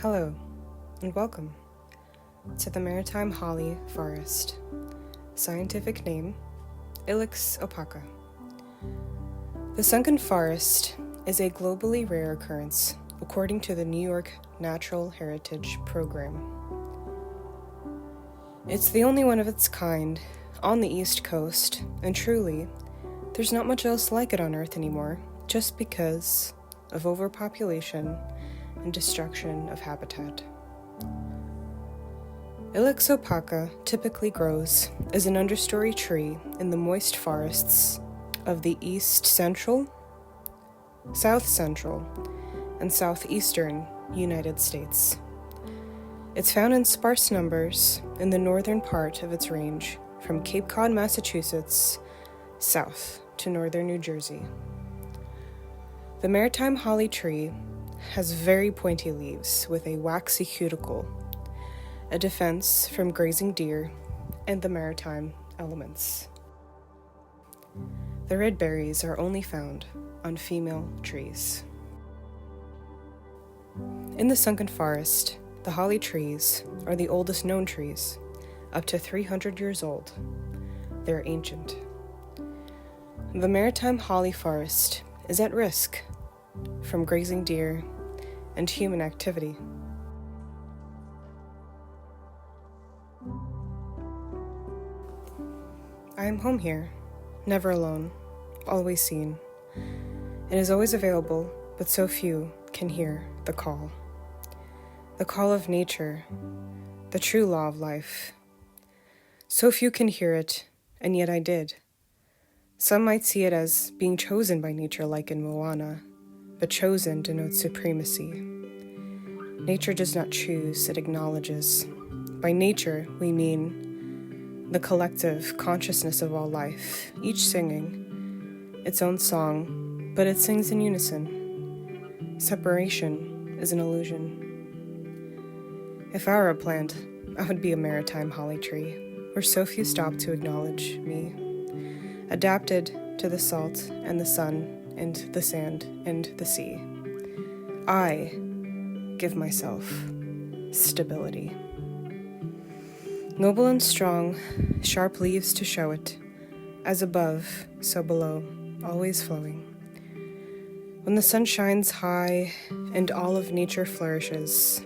Hello, and welcome to the Maritime Holly Forest. Scientific name, Ilex opaca. The sunken forest is a globally rare occurrence according to the New York Natural Heritage Program. It's the only one of its kind on the East Coast, and truly, there's not much else like it on Earth anymore, just because of overpopulation and destruction of habitat. Ilex opaca typically grows as an understory tree in the moist forests of the East Central, South Central, and Southeastern United States. It's found in sparse numbers in the northern part of its range from Cape Cod, Massachusetts, south to northern New Jersey. The Maritime holly tree has very pointy leaves with a waxy cuticle, a defense from grazing deer and the maritime elements. The red berries are only found on female trees. In the sunken forest, the holly trees are the oldest known trees, up to 300 years old. They're ancient. The Maritime holly forest is at risk from grazing deer and human activity. I am home here, never alone, always seen. It is always available, but so few can hear the call. The call of nature, the true law of life. So few can hear it, and yet I did. Some might see it as being chosen by nature like in Moana, but chosen denotes supremacy. Nature does not choose, it acknowledges. By nature, we mean the collective consciousness of all life, each singing its own song, but it sings in unison. Separation is an illusion. If I were a plant, I would be a maritime holly tree, where so few stop to acknowledge me, adapted to the salt and the sun and the sand and the sea. I give myself stability. Noble and strong, sharp leaves to show it, as above, so below, always flowing. When the sun shines high and all of nature flourishes,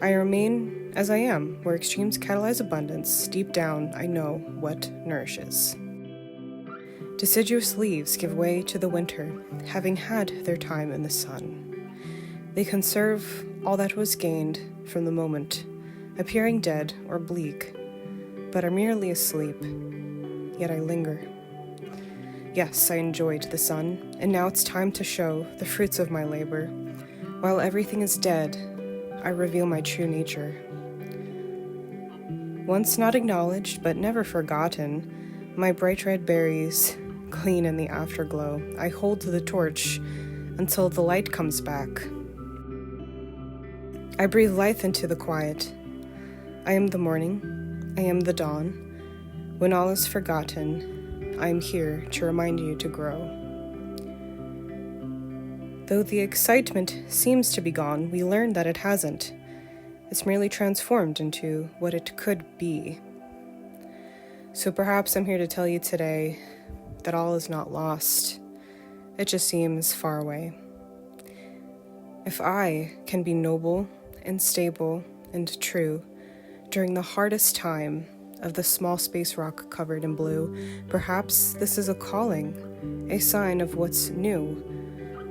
I remain as I am, where extremes catalyze abundance. Deep down, I know what nourishes. Deciduous leaves give way to the winter, having had their time in the sun. They conserve all that was gained from the moment, appearing dead or bleak, but are merely asleep, yet I linger. Yes, I enjoyed the sun, and now it's time to show the fruits of my labor. While everything is dead, I reveal my true nature. Once not acknowledged, but never forgotten, my bright red berries gleam in the afterglow. I hold to the torch until the light comes back. I breathe life into the quiet. I am the morning. I am the dawn. When all is forgotten, I am here to remind you to grow. Though the excitement seems to be gone, we learn that it hasn't. It's merely transformed into what it could be. So perhaps I'm here to tell you today that all is not lost. It just seems far away. If I can be noble and stable and true during the hardest time of the small space rock covered in blue, perhaps this is a calling, a sign of what's new.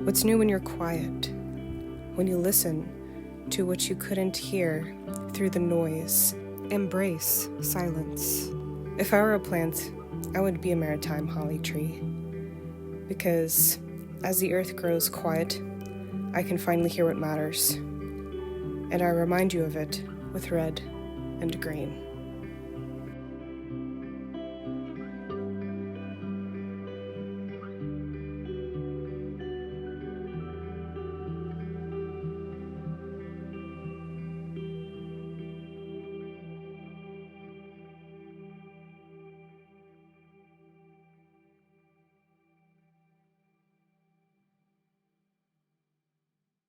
What's new when you're quiet, when you listen to what you couldn't hear through the noise. Embrace silence. If I were a plant, I would be a maritime holly tree, because as the earth grows quiet, I can finally hear what matters, and I remind you of it with red and green.